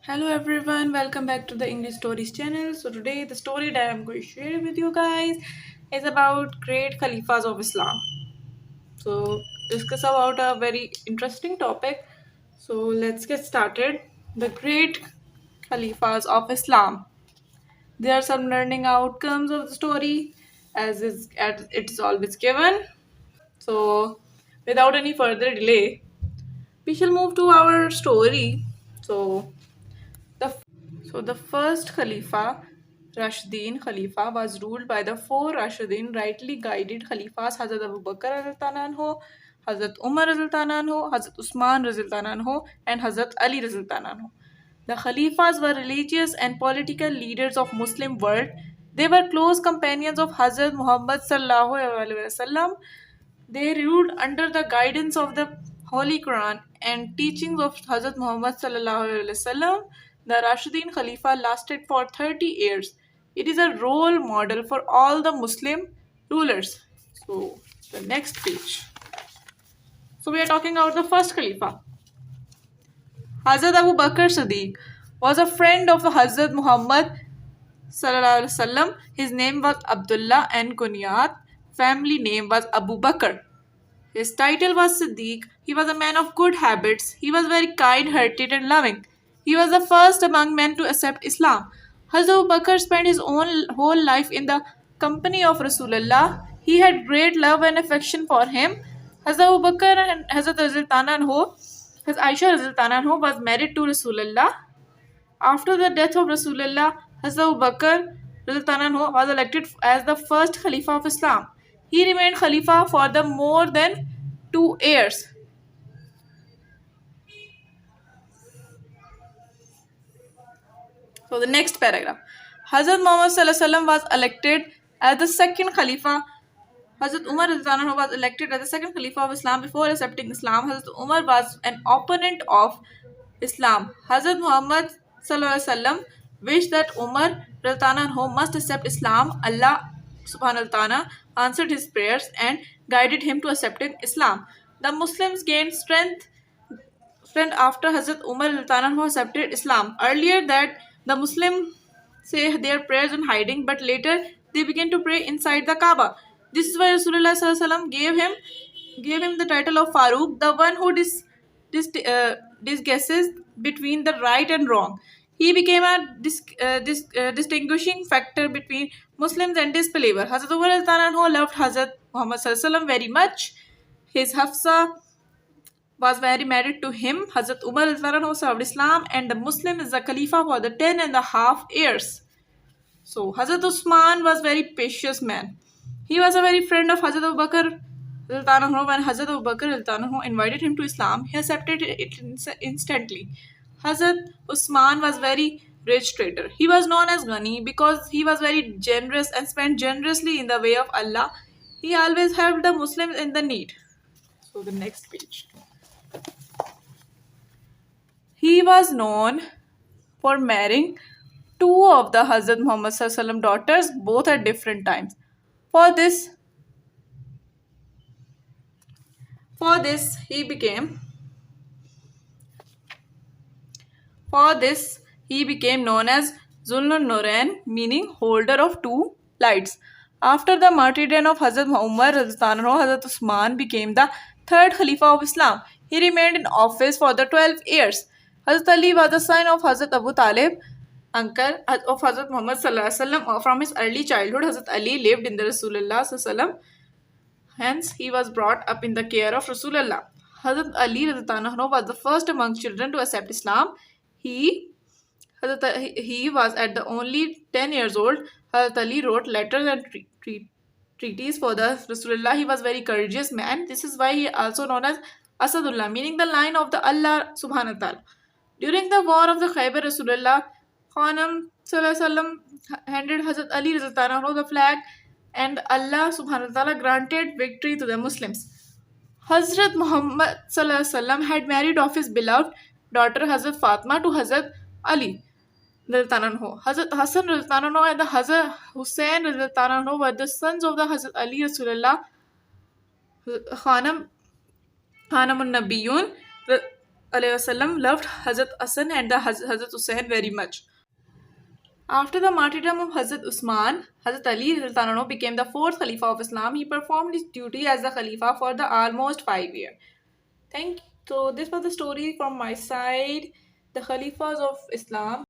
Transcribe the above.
Hello everyone, welcome back to the English Stories channel. So today the story that I'm going to share with you guys is about great Khalifas of Islam. So discuss about a very interesting topic. So let's get started. The great Khalifas of Islam. There are some learning outcomes of the story as it's always given. So without any further delay, we shall move to our story. The the first Khalifa, Rashidin Khalifa, was ruled by the four Rashidin rightly guided Khalifas Hazrat Abu Bakr radhiyallahu anhu, Hazrat Umar radhiyallahu anhu, Hazrat Usman radhiyallahu anhu, and Hazrat Ali radhiyallahu anhu. The Khalifas were religious and political leaders of Muslim world. They were close companions of Hazrat Muhammad sallallahu alaihi wasallam. They ruled under the guidance of the Holy Quran and teachings of Hazrat Muhammad sallallahu alaihi wasallam. The Rashidin Khalifa lasted for 30 years. It is a role model for all the Muslim rulers. So, the next page. So, we are talking about the first Khalifa. Hazrat Abu Bakr Siddiq was a friend of Hazrat Muhammad sallallahu alaihi wasallam. His name was Abdullah and kunyat family name was Abu Bakr. His title was Siddiq. He was a man of good habits. He was very kind hearted and loving. He was the first among men to accept Islam. Hazrat Abu Bakr spent his own whole life in the company of Rasulullah. He had great love and affection for him. Hazrat Abu Bakr and Hazrat Aisha Razil Anhu was married to Rasulullah. After the death of Rasulullah, Hazrat Abu Bakr Razil Anhu was elected as the first Khalifa of Islam. He remained Khalifa for the more than 2 years. So the next paragraph. Hazrat Muhammad Sallallahu Alaihi Wasallam was elected as the second Khalifa. Hazrat Umar Radhiyallahu Anhu was elected as the second Khalifa of Islam before accepting Islam. Hazrat Umar was an opponent of Islam. Hazrat Muhammad Sallallahu Alaihi Wasallam wished that Umar Radhiyallahu Anhu must accept Islam. Allah Subhanahu wa Ta'ala answered his prayers and guided him to accepting Islam. The Muslims gained strength after Hazrat Umar who accepted Islam. Earlier that the Muslims say their prayers in hiding, but later they began to pray inside the Kaaba. This is why Rasulullah Sallallahu Alaihi Wasallam gave him the title of Farooq, the one who disguises between the right and wrong. He became a distinguishing factor between Muslims and disbelievers. Hazrat Umar loved Hazrat Muhammad Sallallahu Alaihi Wasallam very much. His Hafsa was very married to him. Hazrat Umar served Islam and the Muslim is the Calipha for the 10.5 years. So Hazrat Usman was very patient man. He was a very friend of Hazrat Abu Bakr. When Hazrat Abu Bakr invited him to Islam, he accepted it instantly. Hazrat Usman was very rich trader. He was known as Ghani because he was very generous and spent generously in the way of Allah. He always helped the Muslims in the need. So the next page. He was known for marrying two of the Hazrat Muhammad Sallallahu Alaihi Wasallam daughters, both at different times. For this, for this he became for this he became known as Zulnun Norain, meaning holder of two lights. After the martyrdom of Hazrat Umar, Hazrat Usman became the third Khalifa of Islam. He remained in office for the 12 years. Hazrat Ali was the son of Hazrat Abu Talib, uncle of Hazrat Muhammad Sallallahu Alaihi Wasallam. From his early childhood, Hazrat Ali lived in the Rasulullah Sallallahu Alaihi Wasallam. Hence, he was brought up in the care of Rasulullah. Hazrat Ali was the first among children to accept Islam. He he was at the only 10 years old. Hazrat Ali wrote letters and treaties for the Rasulullah. He was very courageous man. This is why he also known as Asadullah, meaning the line of the Allah subhanahu wa ta'ala. During the war of the Khyber, Rasulullah Khanam Sallallahu handed Hazrat Ali the flag and Allah subhanahu wa ta'ala granted victory to the Muslims. Hazrat Muhammad Sallallahu had married off his beloved daughter Hazrat Fatima to Hazrat Ali. Hazrat Hassan and the Hazrat Hussein were the sons of the Hazrat Ali Rasulullah Khanam Khanamun Nabiyun alayhi wasallam loved Hazrat Hassan and the Hazrat Hussein very much. After the martyrdom of Hazrat Usman, Hazrat Ali radhiyallahu anhu became the fourth Khalifa of Islam. He performed his duty as the Khalifa for the almost 5 years. Thank you. So this was the story from my side, the Khalifas of Islam.